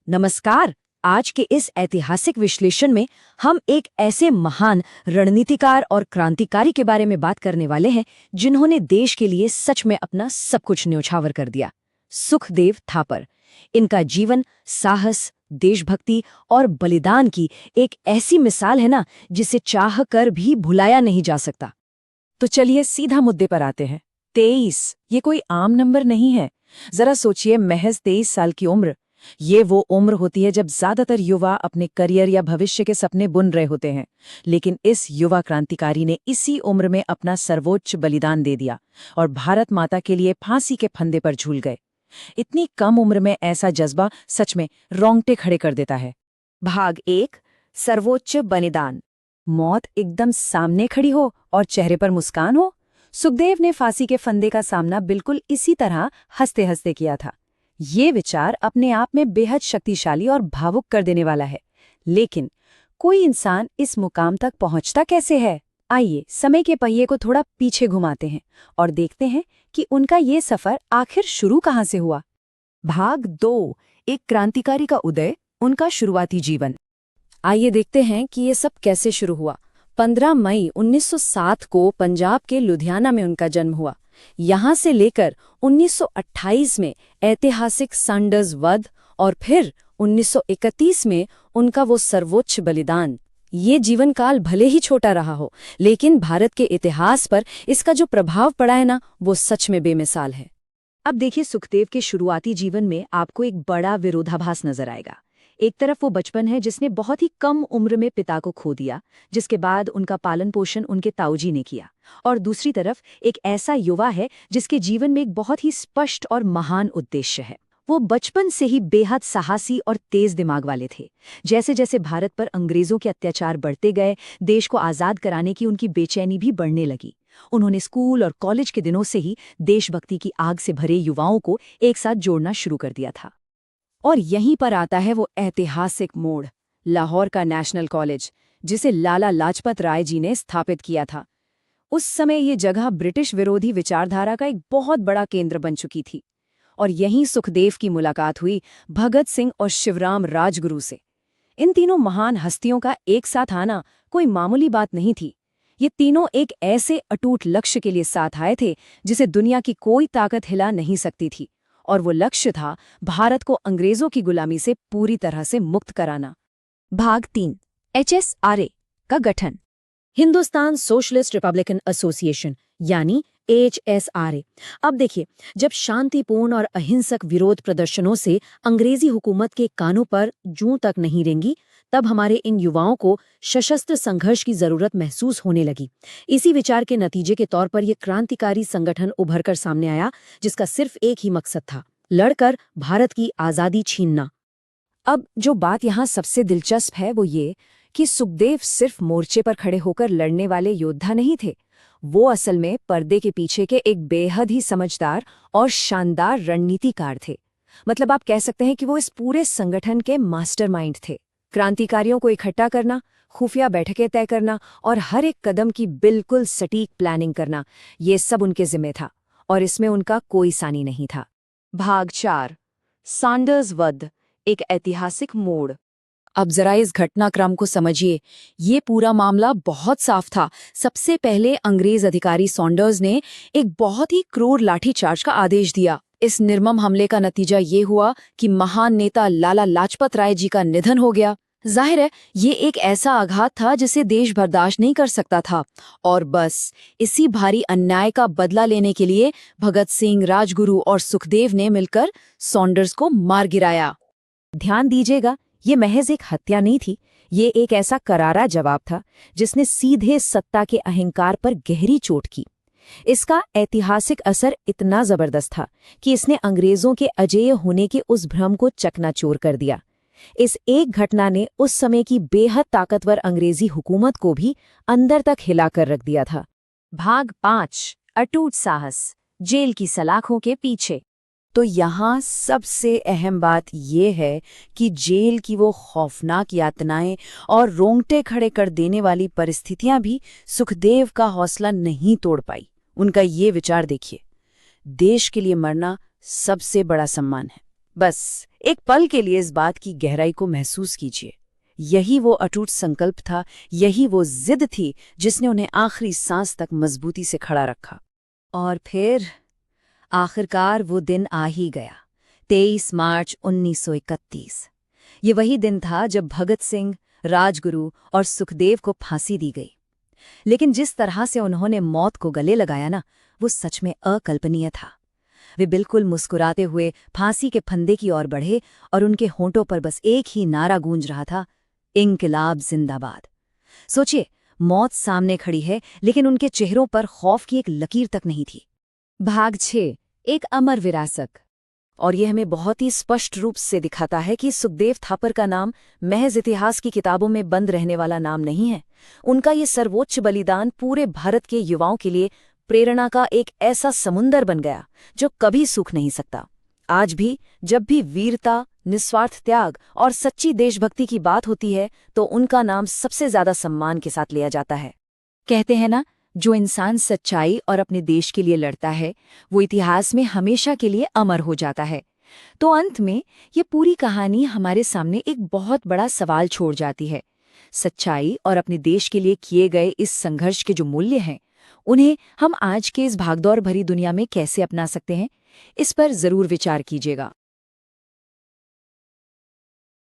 नमस्कार। आज के इस ऐतिहासिक विश्लेषण में हम एक ऐसे महान रणनीतिकार और क्रांतिकारी के बारे में बात करने वाले हैं जिन्होंने देश के लिए सच में अपना सब कुछ न्योछावर कर दिया। सुखदेव थापर। इनका जीवन साहस, देशभक्ति और बलिदान की एक ऐसी मिसाल है ना, जिसे चाह कर भी भुलाया नहीं जा सकता। तो चलिए सीधा मुद्दे पर आते हैं। 23 ये कोई आम नंबर नहीं है। जरा सोचिए, महज 23 साल की उम्र। ये वो उम्र होती है जब ज्यादातर युवा अपने करियर या भविष्य के सपने बुन रहे होते हैं। लेकिन इस युवा क्रांतिकारी ने इसी उम्र में अपना सर्वोच्च बलिदान दे दिया और भारत माता के लिए फांसी के फंदे पर झूल गए। इतनी कम उम्र में ऐसा जज्बा सच में रोंगटे खड़े कर देता है। भाग 1, सर्वोच्च बलिदान। मौत एकदम सामने खड़ी हो और चेहरे पर मुस्कान हो। सुखदेव ने फांसी के फंदे का सामना बिल्कुल इसी तरह हंसते हंसते किया था। ये विचार अपने आप में बेहद शक्तिशाली और भावुक कर देने वाला है। लेकिन कोई इंसान इस मुकाम तक पहुंचता कैसे है? आइए समय के पहिए को थोड़ा पीछे घुमाते हैं और देखते हैं कि उनका ये सफर आखिर शुरू कहाँ से हुआ। भाग 2, एक क्रांतिकारी का उदय, उनका शुरुआती जीवन। आइए देखते हैं कि ये सब कैसे शुरू हुआ। 15 मई 1907 को पंजाब के लुधियाना में उनका जन्म हुआ। यहाँ से लेकर 1928 में ऐतिहासिक सैंडर्स वध और फिर 1931 में उनका वो सर्वोच्च बलिदान। ये जीवन काल भले ही छोटा रहा हो, लेकिन भारत के इतिहास पर इसका जो प्रभाव पड़ा है ना, वो सच में बेमिसाल है। अब देखिए, सुखदेव के शुरुआती जीवन में आपको एक बड़ा विरोधाभास नजर आएगा। एक तरफ वो बचपन है जिसने बहुत ही कम उम्र में पिता को खो दिया, जिसके बाद उनका पालन पोषण उनके ताऊजी ने किया, और दूसरी तरफ एक ऐसा युवा है जिसके जीवन में एक बहुत ही स्पष्ट और महान उद्देश्य है। वो बचपन से ही बेहद साहसी और तेज दिमाग वाले थे। जैसे जैसे भारत पर अंग्रेजों के अत्याचार बढ़ते गए, देश को आजाद कराने की उनकी बेचैनी भी बढ़ने लगी। उन्होंने स्कूल और कॉलेज के दिनों से ही देशभक्ति की आग से भरे युवाओं को एक साथ जोड़ना शुरू कर दिया था। और यहीं पर आता है वो ऐतिहासिक मोड़, लाहौर का नेशनल कॉलेज, जिसे लाला लाजपत राय जी ने स्थापित किया था। उस समय ये जगह ब्रिटिश विरोधी विचारधारा का एक बहुत बड़ा केंद्र बन चुकी थी। और यहीं सुखदेव की मुलाकात हुई भगत सिंह और शिवराम राजगुरु से। इन तीनों महान हस्तियों का एक साथ आना कोई मामूली बात नहीं थी। ये तीनों एक ऐसे अटूट लक्ष्य के लिए साथ आए थे जिसे दुनिया की कोई ताकत हिला नहीं सकती थी, और वो लक्ष्य था भारत को अंग्रेजों की गुलामी से पूरी तरह से मुक्त कराना। भाग 3, HSRA का गठन। हिंदुस्तान सोशलिस्ट रिपब्लिकन एसोसिएशन यानी HSRA। अब देखिए, जब शांतिपूर्ण और अहिंसक विरोध प्रदर्शनों से अंग्रेजी हुकूमत के कानों पर जूं तक नहीं रेंगी, तब हमारे इन युवाओं को सशस्त्र संघर्ष की जरूरत महसूस होने लगी। इसी विचार के नतीजे के तौर पर यह क्रांतिकारी संगठन उभर कर सामने आया, जिसका सिर्फ एक ही मकसद था, लड़कर भारत की आज़ादी छीनना। अब जो बात यहाँ सबसे दिलचस्प है वो ये कि सुखदेव सिर्फ मोर्चे पर खड़े होकर लड़ने वाले योद्धा नहीं थे। वो असल में पर्दे के पीछे के एक बेहद ही समझदार और शानदार रणनीतिकार थे। मतलब आप कह सकते हैं कि वो इस पूरे संगठन के मास्टरमाइंड थे। क्रांतिकारियों को इकट्ठा करना, खुफिया बैठकें तय करना और हर एक कदम की बिल्कुल सटीक प्लानिंग करना, ये सब उनके जिम्मे था, और इसमें उनका कोई सानी नहीं था। भाग 4, सैंडर्स वध, एक ऐतिहासिक मोड़। अब जरा इस घटनाक्रम को समझिए। ये पूरा मामला बहुत साफ था। सबसे पहले अंग्रेज अधिकारी सैंडर्स ने एक बहुत ही क्रूर लाठीचार्ज का आदेश दिया। इस निर्मम हमले का नतीजा ये हुआ कि महान नेता लाला लाजपत राय जी का निधन हो गया। जाहिर है, ये एक ऐसा आघात था जिसे देश बर्दाश्त नहीं कर सकता था, और बस इसी भारी अन्याय का बदला लेने के लिए भगत सिंह, राजगुरु और सुखदेव ने मिलकर सैंडर्स को मार गिराया। ध्यान दीजिएगा, ये महज एक हत्या नहीं थी, ये एक ऐसा करारा जवाब था जिसने सीधे सत्ता के अहंकार पर गहरी चोट की। इसका ऐतिहासिक असर इतना जबरदस्त था कि इसने अंग्रेजों के अजेय होने के उस भ्रम को चकनाचूर कर दिया। इस एक घटना ने उस समय की बेहद ताकतवर अंग्रेजी हुकूमत को भी अंदर तक हिलाकर रख दिया था। भाग 5, अटूट साहस, जेल की सलाखों के पीछे। तो यहाँ सबसे अहम बात यह है कि जेल की वो खौफनाक यातनाएं और रोंगटे खड़े कर देने वाली परिस्थितियां भी सुखदेव का हौसला नहीं तोड़ पाई। उनका ये विचार देखिए, देश के लिए मरना सबसे बड़ा सम्मान है, बस एक पल के लिए इस बात की गहराई को महसूस कीजिए। यही वो अटूट संकल्प था, यही वो जिद थी जिसने उन्हें आखिरी सांस तक मजबूती से खड़ा रखा। और फिर आखिरकार वो दिन आ ही गया, 23 मार्च 1931। ये वही दिन था जब भगत सिंह, राजगुरु और सुखदेव को फांसी दी गई। लेकिन जिस तरह से उन्होंने मौत को गले लगाया ना, वो सच में अकल्पनीय था। वे बिल्कुल मुस्कुराते हुए फांसी के फंदे की ओर बढ़े और उनके होंठों पर बस एक ही नारा गूंज रहा था, इंकलाब जिंदाबाद। सोचिए, मौत सामने खड़ी है लेकिन उनके चेहरों पर खौफ की एक लकीर तक नहीं थी। भाग 6, एक अमर विरासत। और यह हमें बहुत ही स्पष्ट रूप से दिखाता है कि सुखदेव थापर का नाम महज इतिहास की किताबों में बंद रहने वाला नाम नहीं है। उनका ये सर्वोच्च बलिदान पूरे भारत के युवाओं के लिए प्रेरणा का एक ऐसा समुंदर बन गया जो कभी सूख नहीं सकता। आज भी जब भी वीरता, निस्वार्थ त्याग और सच्ची देशभक्ति की बात होती है तो उनका नाम सबसे ज्यादा सम्मान के साथ लिया जाता है। कहते हैं ना, जो इंसान सच्चाई और अपने देश के लिए लड़ता है वो इतिहास में हमेशा के लिए अमर हो जाता है। तो अंत में ये पूरी कहानी हमारे सामने एक बहुत बड़ा सवाल छोड़ जाती है। सच्चाई और अपने देश के लिए किए गए इस संघर्ष के जो मूल्य हैं, उन्हें हम आज के इस भागदौड़ भरी दुनिया में कैसे अपना सकते हैं, इस पर जरूर विचार कीजिएगा।